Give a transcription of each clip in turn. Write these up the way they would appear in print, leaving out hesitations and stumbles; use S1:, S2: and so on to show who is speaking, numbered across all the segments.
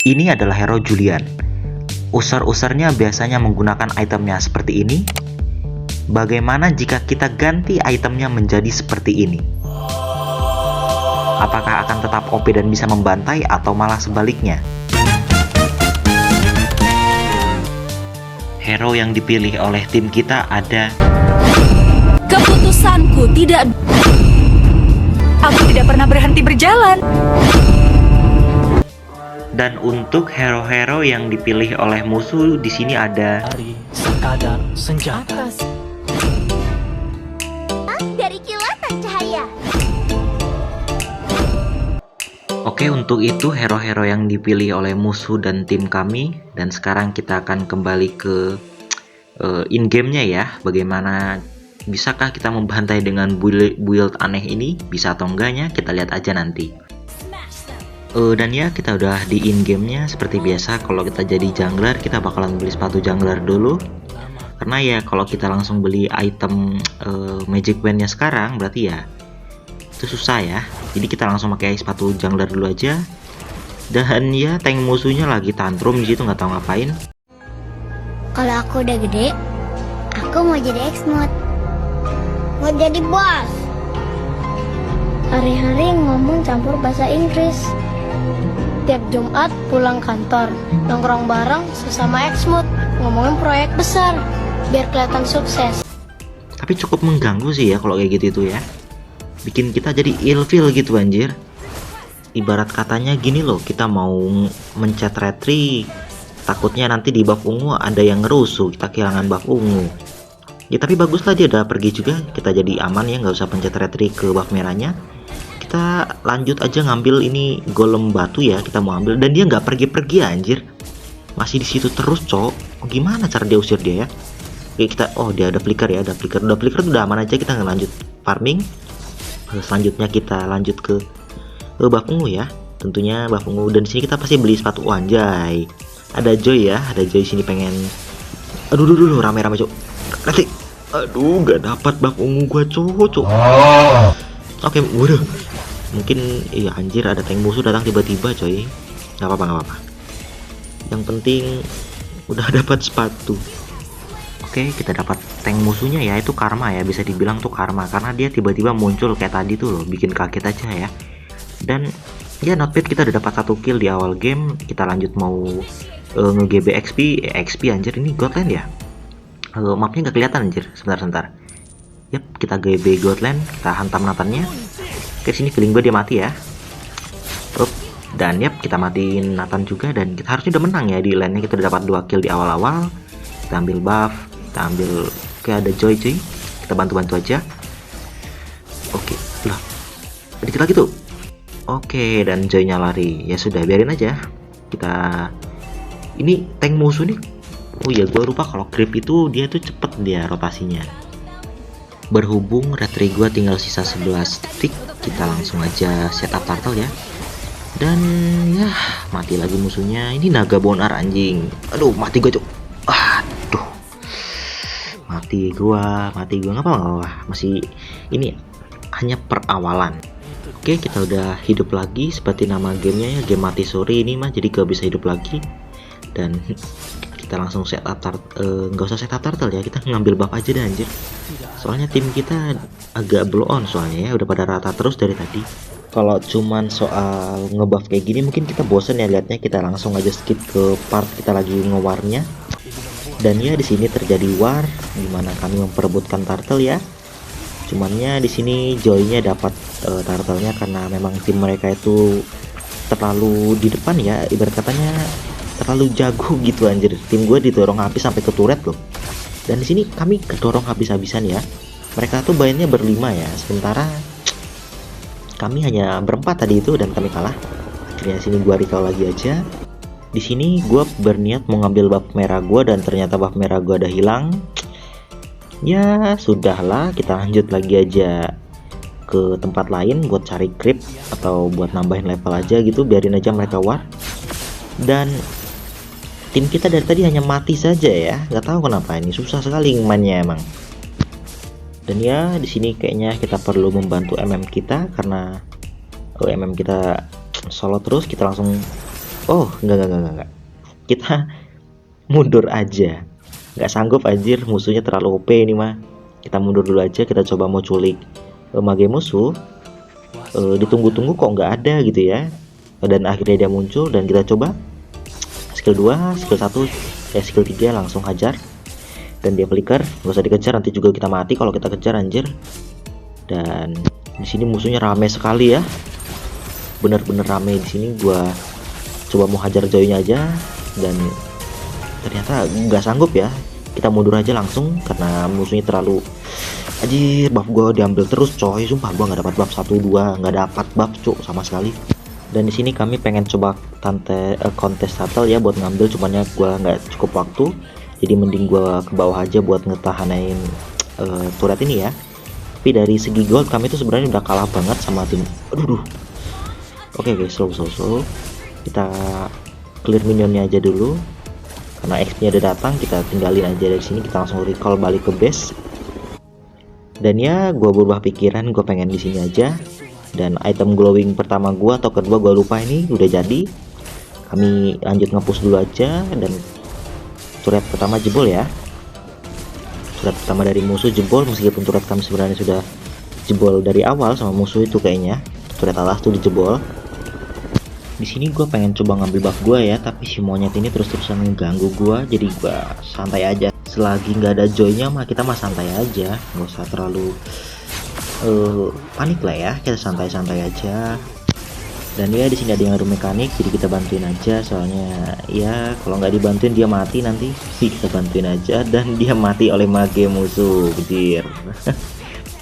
S1: Ini adalah hero Julian. User-usernya biasanya menggunakan itemnya seperti ini. Bagaimana jika kita ganti itemnya menjadi seperti ini? Apakah akan tetap OP dan bisa membantai atau malah sebaliknya? Hero yang dipilih oleh tim kita ada...
S2: Keputusanku tidak... Aku tidak pernah berhenti berjalan.
S1: Dan untuk hero-hero yang dipilih oleh musuh di sini ada...
S3: Hari sekadar senjata.
S4: Dari kilatan cahaya.
S1: Oke, untuk itu hero-hero yang dipilih oleh musuh dan tim kami. Dan sekarang kita akan kembali ke in-game-nya ya. Bagaimana, bisakah kita membantai dengan build aneh ini? Bisa atau enggaknya, kita lihat aja nanti. Dan ya, kita udah di in-game-nya. Seperti biasa, kalau kita jadi jungler, kita bakalan beli sepatu jungler dulu. Karena ya, kalau kita langsung beli item magic band-nya sekarang, berarti ya itu susah ya. Jadi kita langsung pakai sepatu jungler dulu aja. Dan ya, tank musuhnya lagi tantrum di situ, nggak tahu ngapain.
S4: Kalau aku udah gede, aku mau jadi X-Mod. Mau jadi bos. Hari-hari ngomong campur bahasa Inggris. Tiap Jumat pulang kantor, nongkrong bareng sesama X-Mod, ngomongin proyek besar, biar kelihatan sukses.
S1: Tapi cukup mengganggu sih ya kalau kayak gitu itu ya. Bikin kita jadi ilfeel gitu anjir. Ibarat katanya gini loh, kita mau mencet retri, takutnya nanti di buff ungu ada yang ngerusuh, kita kehilangan buff ungu. Ya tapi baguslah dia udah pergi juga, kita jadi aman ya, nggak usah pencet retri ke buff merahnya. Kita lanjut aja ngambil ini golem batu ya, kita mau ambil dan dia nggak pergi-pergi anjir. Masih di situ terus, cok. Gimana cara dia usir dia ya? Oke, kita dia ada flicker ya, ada flicker. Udah flicker udah aman aja, kita ngelanjut farming. Selanjutnya kita lanjut ke buff ungu ya, tentunya buff ungu. Dan di sini kita pasti beli sepatu anjay. Ada Joy ya, ada Joy sini pengen. Aduh, rame-rame cok. Nanti, aduh, nggak dapat buff ungu gua cok. Oke, waduh. Mungkin iya anjir, ada tank musuh datang tiba-tiba coy. Nggak apa-apa. Yang penting udah dapat sepatu. Oke, kita dapat tank musuhnya ya, itu karma ya, bisa dibilang tuh karma karena dia tiba-tiba muncul kayak tadi tuh loh, bikin kaget aja ya. Dan ya not bad, kita udah dapat 1 kill di awal game. Kita lanjut mau nge-GB XP anjir, ini Godland ya. Mapnya nggak kelihatan anjir, sebentar. Yap, kita GB Godland, kita hantam Nathannya. Oke, sini feeling gue dia mati ya. Dan yap, kita matiin Nathan juga dan kita harusnya udah menang ya di lane-nya. Kita udah dapat 2 kill di awal-awal. Kita ambil buff, kita ambil kayak ada Joy cuy, kita bantu aja. Oke, lah dikit lagi tuh. Oke, dan Joy-nya lari. Ya sudah, biarin aja. Kita ini tank musuh nih. Oh ya, gua lupa kalau creep itu dia tuh cepet dia rotasinya. Berhubung retri gua tinggal sisa 11 detik, kita langsung aja setup turtle ya. Dan ya, mati lagi musuhnya. Ini naga bonar anjing. Aduh, mati gua cuk. Aduh, mati gua nggak apa-apa, masih ini hanya perawalan. Oke, kita udah hidup lagi seperti nama gamenya ya, game mati sore ini mah, jadi gak bisa hidup lagi. Dan kita langsung setup nggak usah setup turtle ya, kita ngambil buff aja deh anjir. Soalnya tim kita agak blow on soalnya ya, udah pada rata terus dari tadi. Kalau cuman soal ngebuff kayak gini mungkin kita bosen ya liatnya, kita langsung aja skip ke part kita lagi ngewarnya. Dan ya di sini terjadi war dimana kami memperebutkan turtle ya. Cumannya di sini Joy-nya dapat turtle-nya karena memang tim mereka itu terlalu di depan ya, ibarat katanya terlalu jago gitu anjir. Tim gue didorong habis sampai ke turret loh. Dan di sini kami kedorong habis-habisan ya. Mereka tuh mainnya berlima ya, sementara kami hanya berempat tadi itu dan kami kalah. Akhirnya sini gua recall lagi aja. Di sini gue berniat mau ngambil buff merah gue dan ternyata buff merah gue ada hilang. Ya sudahlah, kita lanjut lagi aja ke tempat lain buat cari creep atau buat nambahin level aja gitu, biarin aja mereka war. Dan tim kita dari tadi hanya mati saja ya, nggak tahu kenapa ini susah sekali mainnya emang. Dan ya di sini kayaknya kita perlu membantu MM kita karena MM kita solo terus. Kita langsung Oh, enggak. Kita mundur aja. Nggak sanggup anjir, musuhnya terlalu OP ini mah. Kita mundur dulu aja, kita coba mau culik mage musuh. Ditunggu-tunggu kok nggak ada gitu ya. Dan akhirnya dia muncul dan kita coba skill 2, skill 1, skill 3 langsung hajar. Dan dia flicker, nggak usah dikejar, nanti juga kita mati kalau kita kejar anjir. Dan di sini musuhnya rame sekali ya. Bener-bener rame di sini. Gua coba mau hajar Joy-nya aja dan ternyata nggak sanggup ya. Kita mundur aja langsung karena musuhnya terlalu anjir. Buff gue diambil terus coy, sumpah gue nggak dapat buff 1-2, nggak dapat buff cuk sama sekali. Dan di sini kami pengen coba kontes shuttle ya buat ngambil, cuman ya gue nggak cukup waktu, jadi mending gue ke bawah aja buat ngetahanin turret ini ya. Tapi dari segi gold kami tuh sebenarnya udah kalah banget sama tim. Aduh. Oke guys, slow. Kita clear minionnya aja dulu. Karena XP-nya udah datang, kita tinggalin aja dari sini, kita langsung recall balik ke base. Dan ya, gue berubah pikiran, gue pengen di sini aja. Dan item glowing pertama gue atau kedua gue lupa ini udah jadi. Kami lanjut nge-push dulu aja dan turret pertama jebol ya. Turret pertama dari musuh jebol, meskipun turret kami sebenarnya sudah jebol dari awal sama musuh itu kayaknya. Turret alas tuh dijebol. Di sini gue pengen coba ngambil buff gue ya, tapi si monyet ini terus-terusan mengganggu gue, jadi gue santai aja. Selagi nggak ada Joy-nya mah kita mah santai aja, nggak usah terlalu panik lah ya, kita santai-santai aja. Dan ya di sini ada yang adu mekanik, jadi kita bantuin aja, soalnya ya kalau nggak dibantuin dia mati nanti. Kita bantuin aja dan dia mati oleh mage musuh, kecil.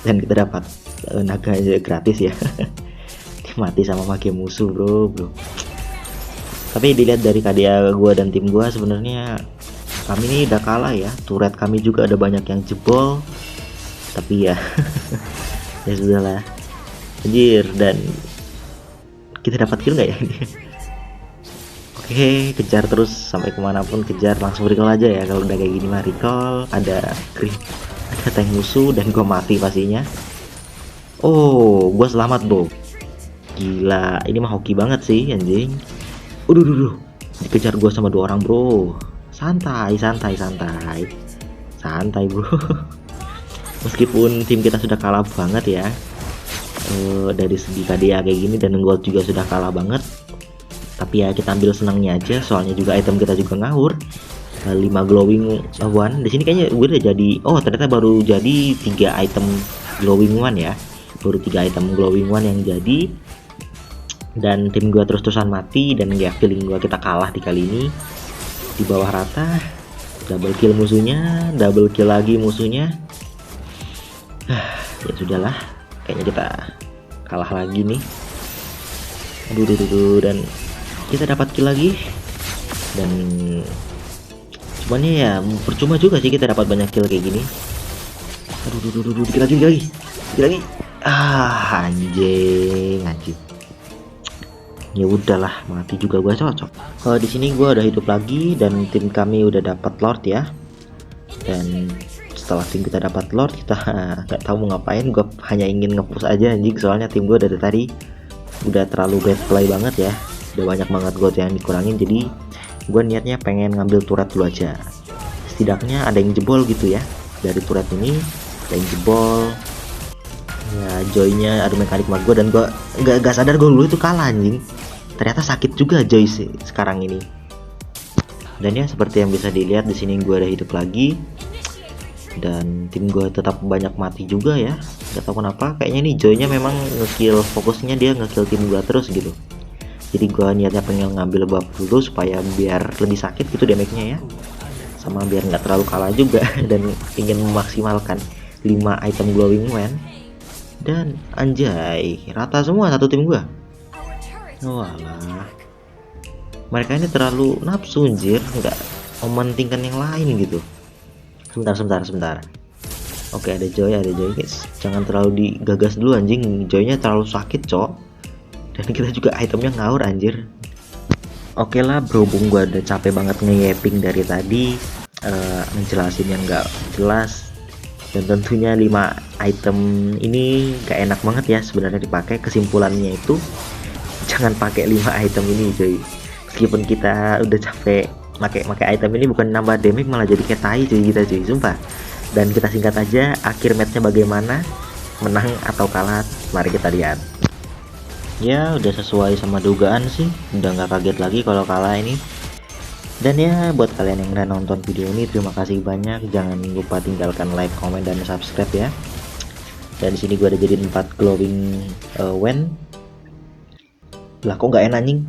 S1: Dan kita dapat naga aja gratis ya. Mati sama mage musuh bro. Tapi dilihat dari KDA gue dan tim gue, sebenarnya kami ini udah kalah ya. Turret kami juga ada banyak yang jebol, tapi ya ya sudahlah anjir. Dan kita dapat kill nggak ya? Oke, kejar terus sampai kemanapun, kejar langsung recall aja ya. Kalau udah kayak gini mah recall. Ada tank musuh dan gue mati pastinya. Oh, gue selamat bro. Gila, ini mah hoki banget sih anjing. Udah. Dikejar gua sama 2 orang bro. Santai bro. Meskipun tim kita sudah kalah banget ya, dari segi KDA kayak gini, dan gold juga sudah kalah banget. Tapi ya kita ambil senangnya aja, soalnya juga item kita juga ngawur. 5 glowing one. Di sini kayaknya gue udah jadi. Oh ternyata baru jadi 3 item glowing one ya. Baru 3 item glowing one yang jadi. Dan tim gua terus-terusan mati, dan ya feeling gua kita kalah di kali ini. Di bawah rata, double kill musuhnya, double kill lagi musuhnya. Ya sudahlah, kayaknya kita kalah lagi nih. Aduh, dan kita dapat kill lagi. Dan cuman ya percuma juga sih kita dapat banyak kill kayak gini. Aduh, dikit lagi. Anjing. Ya udahlah, mati juga gua cocok. Di sini gua udah hidup lagi dan tim kami udah dapat Lord ya. Dan setelah tim kita dapat Lord, kita nggak tahu mau ngapain. Gua hanya ingin nge-push aja anjing, soalnya tim gua dari tadi udah terlalu bad play banget ya. Udah banyak banget gold yang dikurangin, jadi gua niatnya pengen ngambil turret dulu aja. Setidaknya ada yang jebol gitu ya. Dari turret ini ada yang jebol. Ya Joy-nya ada mekanik sama gue, dan gue gak sadar gue dulu itu kalah anjing. Ternyata sakit juga Joy sih sekarang ini. Dan ya seperti yang bisa dilihat di sini gue udah hidup lagi. Dan tim gue tetap banyak mati juga ya. Gak tau kenapa, kayaknya nih Joy-nya memang ngekill, fokusnya dia ngekill tim gue terus gitu. Jadi gue niatnya pengen ngambil buff dulu supaya biar lebih sakit gitu damage-nya ya. Sama biar nggak terlalu kalah juga. Dan ingin memaksimalkan 5 item glowing one. Dan anjay, rata semua satu tim gua. Walah, mereka ini terlalu nafsu anjir, nggak mementingkan yang lain gitu. Sebentar. Oke, ada Joy guys. Jangan terlalu digagas dulu anjing. Joy-nya terlalu sakit cok. Dan kita juga itemnya ngawur anjir. Oke lah, berhubung gua udah capek banget nge-yapping dari tadi, menjelasin yang nggak jelas. Dan tentunya 5 item ini gak enak banget ya sebenarnya dipakai. Kesimpulannya itu jangan pakai 5 item ini coy. Meskipun kita udah capek pakai item ini, bukan nambah damage malah jadi kayak tai cuy kita cuy, sumpah. Dan kita singkat aja akhir matchnya bagaimana, menang atau kalah, mari kita lihat. Ya udah sesuai sama dugaan sih, udah nggak kaget lagi kalau kalah ini. Dan ya buat kalian yang udah nonton video ini, terima kasih banyak. Jangan lupa tinggalkan like, comment, dan subscribe ya. Dan di sini gue ada jadi 4 glowing wen. Lah kok nggak enak anjing?